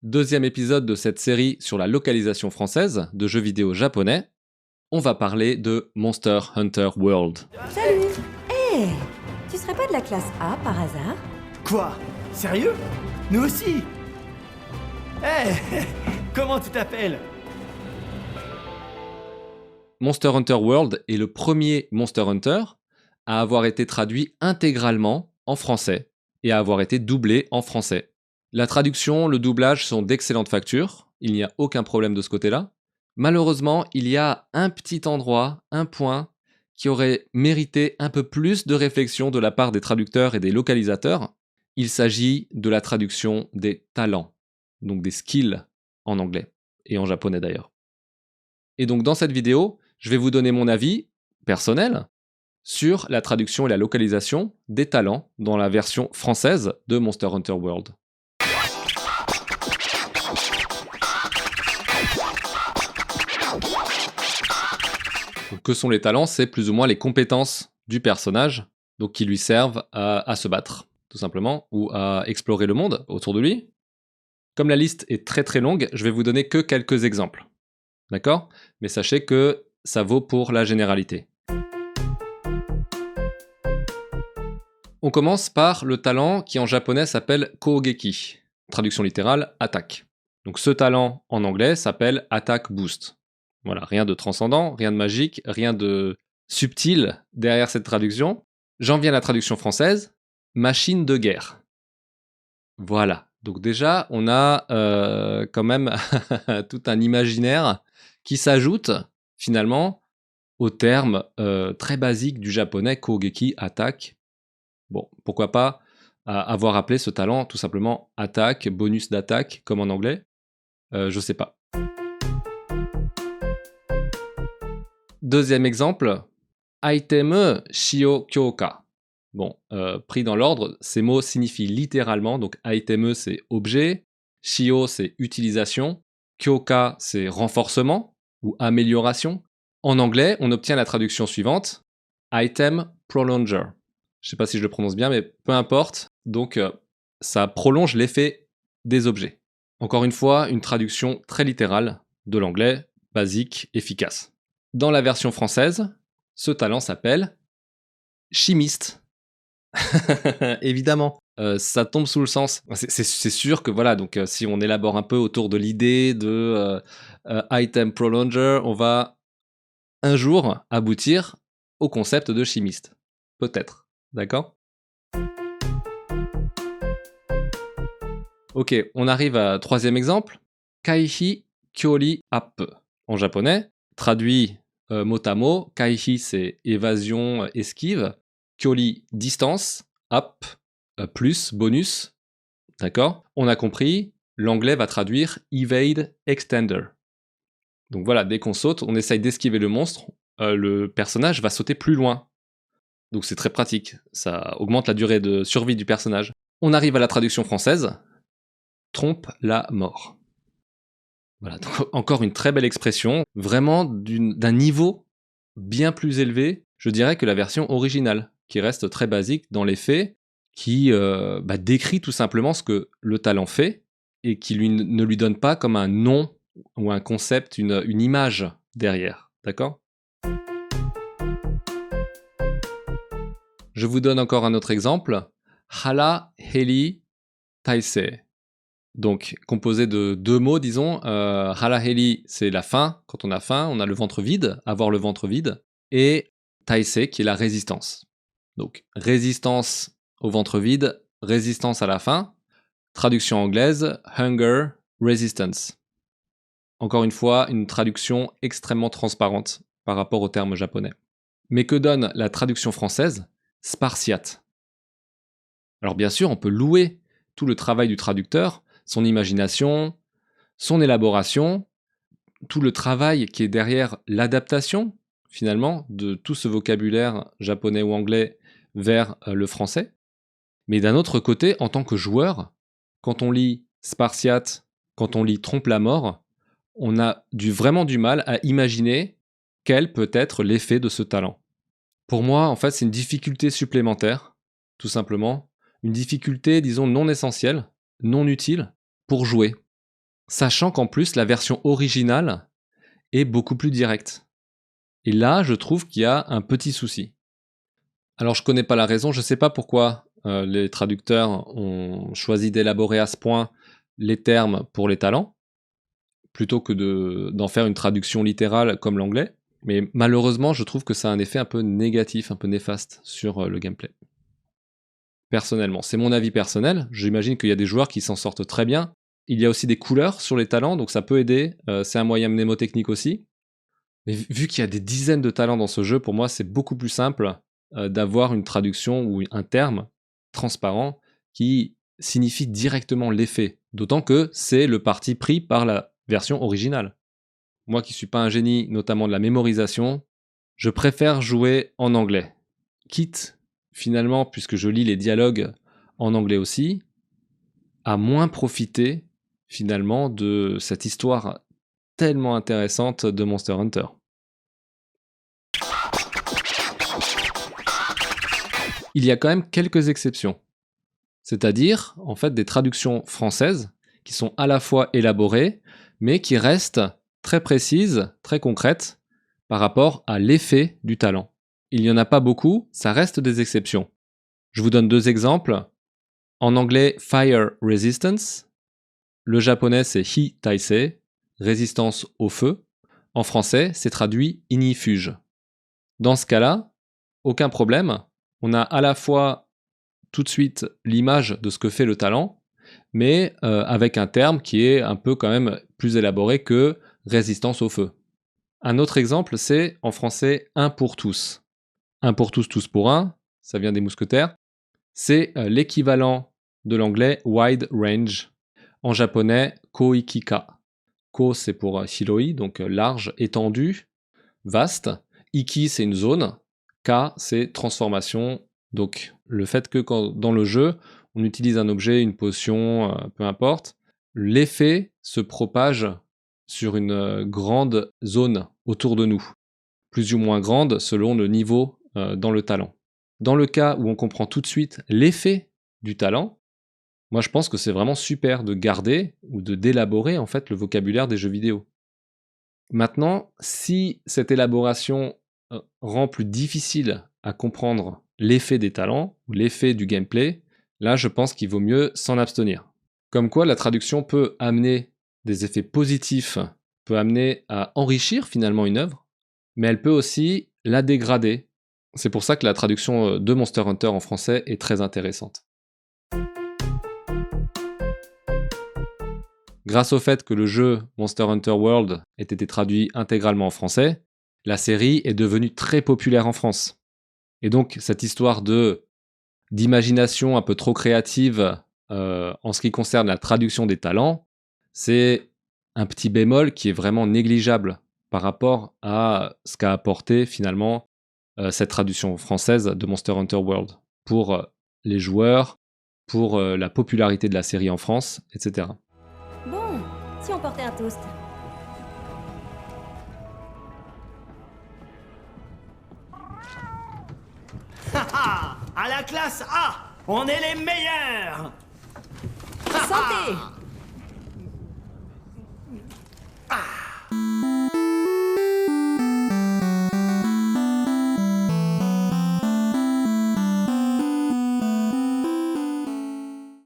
Deuxième épisode de cette série sur la localisation française de jeux vidéo japonais. On va parler de Monster Hunter World. Salut. Hé, tu serais pas de la classe A par hasard? Quoi? Sérieux? Nous aussi. Hé, comment tu t'appelles? Monster Hunter World est le premier Monster Hunter à avoir été traduit intégralement en français et à avoir été doublé en français. La traduction, le doublage sont d'excellente facture, il n'y a aucun problème de ce côté-là. Malheureusement, il y a un petit endroit, un point, qui aurait mérité un peu plus de réflexion de la part des traducteurs et des localisateurs. Il s'agit de la traduction des talents, donc des skills en anglais, et en japonais d'ailleurs. Et donc dans cette vidéo, je vais vous donner mon avis personnel sur la traduction et la localisation des talents dans la version française de Monster Hunter World. Donc, que sont les talents? C'est plus ou moins les compétences du personnage, donc qui lui servent à se battre, tout simplement, ou à explorer le monde autour de lui. Comme la liste est très très longue, je vais vous donner que quelques exemples. D'accord? Mais sachez que ça vaut pour la généralité. On commence par le talent qui en japonais s'appelle Kogeki. Traduction littérale, attaque. Donc ce talent en anglais s'appelle Attack Boost. Voilà, rien de transcendant, rien de magique, rien de subtil derrière cette traduction. J'en viens à la traduction française, machine de guerre. Voilà, donc déjà on a quand même tout un imaginaire qui s'ajoute finalement au terme très basique du japonais Kogeki, attaque. Bon, pourquoi pas avoir appelé ce talent tout simplement attaque, bonus d'attaque, comme en anglais. Je sais pas. Deuxième exemple, item shio kyoka. Bon, pris dans l'ordre, ces mots signifient littéralement, donc item c'est objet, shio c'est utilisation, kyoka c'est renforcement ou amélioration. En anglais, on obtient la traduction suivante, item prolonger. Je ne sais pas si je le prononce bien, mais peu importe. Donc, ça prolonge l'effet des objets. Encore une fois, une traduction très littérale de l'anglais, basique, efficace. Dans la version française, ce talent s'appelle chimiste. Évidemment, ça tombe sous le sens. C'est sûr que voilà, donc si on élabore un peu autour de l'idée de item prolonger, on va un jour aboutir au concept de chimiste. Peut-être. D'accord? Ok, on arrive à troisième exemple. Kaihi kyori up. En japonais, traduit mot à mot, kaihi c'est évasion, esquive, kyori distance, up plus, bonus. D'accord? On a compris, l'anglais va traduire evade extender. Donc voilà, dès qu'on saute, on essaye d'esquiver le monstre, le personnage va sauter plus loin. Donc c'est très pratique, ça augmente la durée de survie du personnage. On arrive à la traduction française, trompe la mort. Voilà, donc encore une très belle expression, vraiment d'un niveau bien plus élevé, je dirais, que la version originale, qui reste très basique dans les faits, qui décrit tout simplement ce que le talent fait, et qui ne lui donne pas comme un nom ou un concept, une image derrière. D'accord ? Je vous donne encore un autre exemple. Hara Heri Taisei. Donc, composé de deux mots, disons. Hara Heri, c'est la faim. Quand on a faim, on a le ventre vide, avoir le ventre vide. Et Taisei, qui est la résistance. Donc, résistance au ventre vide, résistance à la faim. Traduction anglaise, hunger, resistance. Encore une fois, une traduction extrêmement transparente par rapport au terme japonais. Mais que donne la traduction française ? Spartiate. Alors bien sûr, on peut louer tout le travail du traducteur, son imagination, son élaboration, tout le travail qui est derrière l'adaptation, finalement, de tout ce vocabulaire japonais ou anglais vers le français. Mais d'un autre côté, en tant que joueur, quand on lit Spartiate, quand on lit Trompe la mort, on a vraiment du mal à imaginer quel peut être l'effet de ce talent. Pour moi, en fait, c'est une difficulté supplémentaire, tout simplement. Une difficulté, disons, non essentielle, non utile, pour jouer. sachant qu'en plus la version originale est beaucoup plus directe. Et là, je trouve qu'il y a un petit souci. Alors je connais pas la raison, je sais pas pourquoi les traducteurs ont choisi d'élaborer à ce point les termes pour les talents, plutôt que d'en faire une traduction littérale comme l'anglais. Mais malheureusement, je trouve que ça a un effet un peu négatif, un peu néfaste sur le gameplay. Personnellement, c'est mon avis personnel. J'imagine qu'il y a des joueurs qui s'en sortent très bien. Il y a aussi des couleurs sur les talents, donc ça peut aider. C'est un moyen mnémotechnique aussi. Mais vu qu'il y a des dizaines de talents dans ce jeu, pour moi, c'est beaucoup plus simple d'avoir une traduction ou un terme transparent qui signifie directement l'effet. D'autant que c'est le parti pris par la version originale. Moi qui suis pas un génie, notamment de la mémorisation, je préfère jouer en anglais. Quitte, finalement, puisque je lis les dialogues en anglais aussi, à moins profiter, finalement, de cette histoire tellement intéressante de Monster Hunter. Il y a quand même quelques exceptions. C'est-à-dire, en fait, des traductions françaises qui sont à la fois élaborées, mais qui restent très précises, très concrètes, par rapport à l'effet du talent. Il n'y en a pas beaucoup, ça reste des exceptions. Je vous donne 2 exemples. En anglais, Fire Resistance. Le japonais, c'est Hi Taisei, résistance au feu. En français, c'est traduit Ignifuge. Dans ce cas-là, aucun problème. On a à la fois tout de suite l'image de ce que fait le talent, mais avec un terme qui est un peu quand même plus élaboré que résistance au feu. Un autre exemple, c'est en français un pour tous. Un pour tous, tous pour un, ça vient des mousquetaires. C'est l'équivalent de l'anglais wide range. En japonais, koikika. Ko, c'est pour hiroi, donc large, étendu, vaste. Iki, c'est une zone. Ka, c'est transformation. Donc le fait que dans le jeu, on utilise un objet, une potion, peu importe, l'effet se propage sur une grande zone autour de nous, plus ou moins grande selon le niveau dans le talent. Dans le cas où on comprend tout de suite l'effet du talent, moi je pense que c'est vraiment super de garder ou de d'élaborer en fait le vocabulaire des jeux vidéo. Maintenant, si cette élaboration rend plus difficile à comprendre l'effet des talents ou l'effet du gameplay, là je pense qu'il vaut mieux s'en abstenir. Comme quoi la traduction peut amener des effets positifs, peut amener à enrichir finalement une œuvre, mais elle peut aussi la dégrader. C'est pour ça que la traduction de Monster Hunter en français est très intéressante. Grâce au fait que le jeu Monster Hunter World ait été traduit intégralement en français, la série est devenue très populaire en France. Et donc cette histoire d'imagination un peu trop créative en ce qui concerne la traduction des talents, c'est un petit bémol qui est vraiment négligeable par rapport à ce qu'a apporté finalement cette traduction française de Monster Hunter World pour les joueurs, pour la popularité de la série en France, etc. Bon, si on portait un toast. Haha, à la classe A, on est les meilleurs. Santé!